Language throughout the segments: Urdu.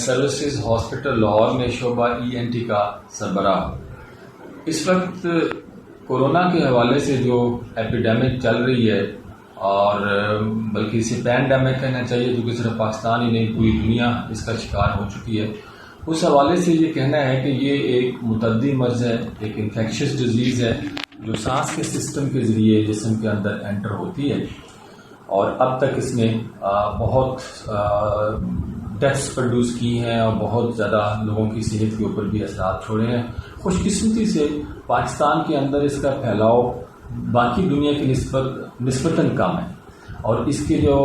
سروسز ہاسپٹل لاہور میں شعبہ ENT کا سربراہ۔ اس وقت کورونا کے حوالے سے جو ایپیڈیمک چل رہی ہے، اور بلکہ اسے پینڈیمک کہنا چاہیے کیونکہ صرف پاکستان ہی نہیں پوری دنیا اس کا شکار ہو چکی ہے، اس حوالے سے یہ کہنا ہے کہ یہ ایک متعدی مرض ہے، ایک انفیکشس ڈیزیز ہے جو سانس کے سسٹم کے ذریعے جسم کے اندر انٹر ہوتی ہے، اور اب تک اس نے بہت ڈیتھس پروڈیوس کی ہیں اور بہت زیادہ لوگوں کی صحت کے اوپر بھی اثرات چھوڑے ہیں۔ خوش قسمتی سے پاکستان کے اندر اس کا پھیلاؤ باقی دنیا کی نسبتاً کم ہے، اور اس کے جو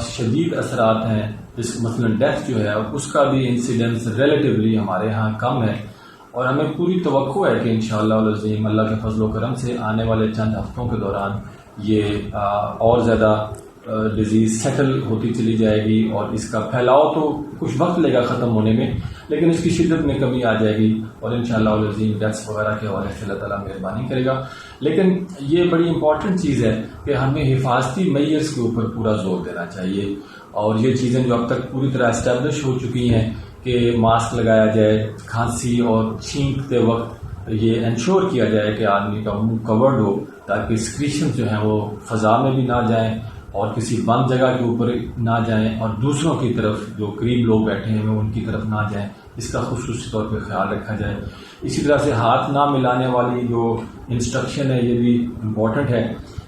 شدید اثرات ہیں، مثلا ڈیتھ جو ہے اس کا بھی انسیڈنس ریلیٹیولی ہمارے ہاں کم ہے، اور ہمیں پوری توقع ہے کہ انشاءاللہ العظیم اللہ کے فضل و کرم سے آنے والے چند ہفتوں کے دوران یہ اور زیادہ ڈیزیز سیٹل ہوتی چلی جائے گی، اور اس کا پھیلاؤ تو کچھ وقت لے گا ختم ہونے میں، لیکن اس کی شدت میں کمی آ جائے گی، اور انشاءاللہ العظیم ڈیتھس وغیرہ کے حوالے سے اللہ تعالیٰ مہربانی کرے گا۔ لیکن یہ بڑی امپورٹنٹ چیز ہے کہ ہمیں حفاظتی میئرز کے اوپر پورا زور دینا چاہیے، اور یہ چیزیں جو اب تک پوری طرح اسٹیبلش ہو چکی ہیں کہ ماسک لگایا جائے، کھانسی اور چھینکتے وقت یہ انشور کیا جائے کہ آدمی کا منہ کورڈ ہو تاکہ سکریشن جو ہیں وہ فضا میں بھی نہ جائیں اور کسی بند جگہ کے اوپر نہ جائیں، اور دوسروں کی طرف جو قریب لوگ بیٹھے ہیں ان کی طرف نہ جائیں، اس کا خصوصی طور پہ خیال رکھا جائے۔ اسی طرح سے ہاتھ نہ ملانے والی جو انسٹرکشن ہے یہ بھی امپورٹنٹ ہے،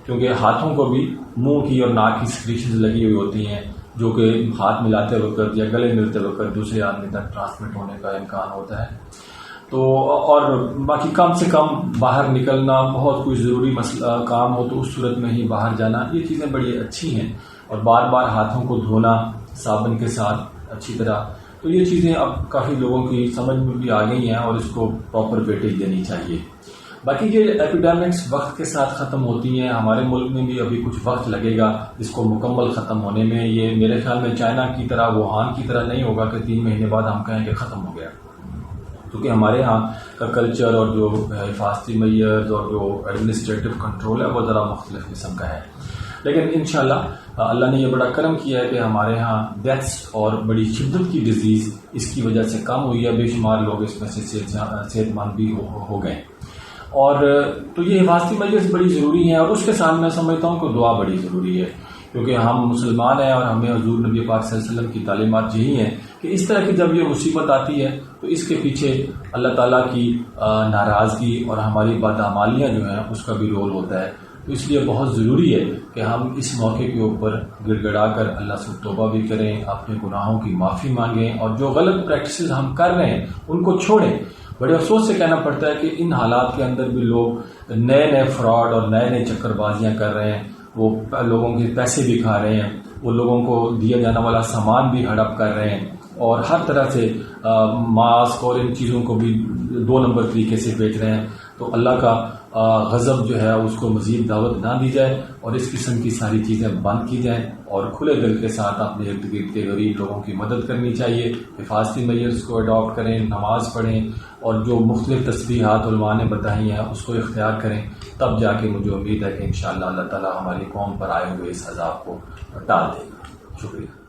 کیونکہ ہاتھوں کو بھی منہ کی اور ناک کی سکریشنز لگی ہوئی ہوتی ہیں جو کہ ہاتھ ملاتے وقت یا گلے ملتے وقت دوسرے آدمی تک ٹرانسمٹ ہونے کا امکان ہوتا ہے۔ تو اور باقی کم سے کم باہر نکلنا، بہت کوئی ضروری مسئلہ کام ہو تو اس صورت میں ہی باہر جانا، یہ چیزیں بڑی اچھی ہیں، اور بار بار ہاتھوں کو دھونا صابن کے ساتھ اچھی طرح، تو یہ چیزیں اب کافی لوگوں کی سمجھ میں بھی آ گئی ہیں اور اس کو پراپر ویٹیج دینی چاہیے۔ باقی یہ ایپیڈیمکس وقت کے ساتھ ختم ہوتی ہیں، ہمارے ملک میں بھی ابھی کچھ وقت لگے گا اس کو مکمل ختم ہونے میں۔ یہ میرے خیال میں چائنا کی طرح، ووہان کی طرح نہیں ہوگا کہ 3 مہینے بعد ہم کہیں کہ ختم ہو گیا، کیونکہ ہمارے ہاں کا کلچر اور جو حفاظتی میئرز اور جو ایڈمنسٹریٹو کنٹرول ہے وہ ذرا مختلف قسم کا ہے۔ لیکن انشاءاللہ اللہ نے یہ بڑا کرم کیا ہے کہ ہمارے ہاں ڈیتھس اور بڑی شدت کی ڈیزیز اس کی وجہ سے کم ہوئی ہے، بے شمار لوگ اس میں سے صحت مند بھی ہو گئے، اور تو یہ حفاظتی میئرز بڑی ضروری ہیں، اور اس کے ساتھ میں سمجھتا ہوں کہ دعا بڑی ضروری ہے، کیونکہ ہم مسلمان ہیں اور ہمیں حضور نبی پاک صلی اللہ علیہ وسلم کی تعلیمات یہی ہیں کہ اس طرح کی جب یہ مصیبت آتی ہے تو اس کے پیچھے اللہ تعالیٰ کی ناراضگی اور ہماری بدعمالیاں جو ہیں اس کا بھی رول ہوتا ہے، تو اس لیے بہت ضروری ہے کہ ہم اس موقع کے اوپر گڑ گڑا کر اللہ سے توبہ بھی کریں، اپنے گناہوں کی معافی مانگیں، اور جو غلط پریکٹسز ہم کر رہے ہیں ان کو چھوڑیں۔ بڑے افسوس سے کہنا پڑتا ہے کہ ان حالات کے اندر بھی لوگ نئے فراڈ اور نئے چکر بازیاں کر رہے ہیں، وہ لوگوں کے پیسے بھی کھا رہے ہیں، وہ لوگوں کو دیا جانے والا سامان بھی ہڑپ کر رہے ہیں، اور ہر طرح سے ماسک اور ان چیزوں کو بھی 2 نمبر طریقے سے بیچ رہے ہیں۔ تو اللہ کا غضب جو ہے اس کو مزید دعوت نہ دی جائے، اور اس قسم کی ساری چیزیں بند کی جائیں، اور کھلے دل کے ساتھ اپنے ارد گرد کے غریب لوگوں کی مدد کرنی چاہیے، حفاظتی میئرز کو اڈاپٹ کریں، نماز پڑھیں، اور جو مختلف تسبیحات علماء نے بتائی ہیں اس کو اختیار کریں، تب جا کے مجھے امید ہے کہ انشاءاللہ اللہ تعالی ہماری قوم پر آئے ہوئے اس عذاب کو ٹال دے گا۔ شکریہ۔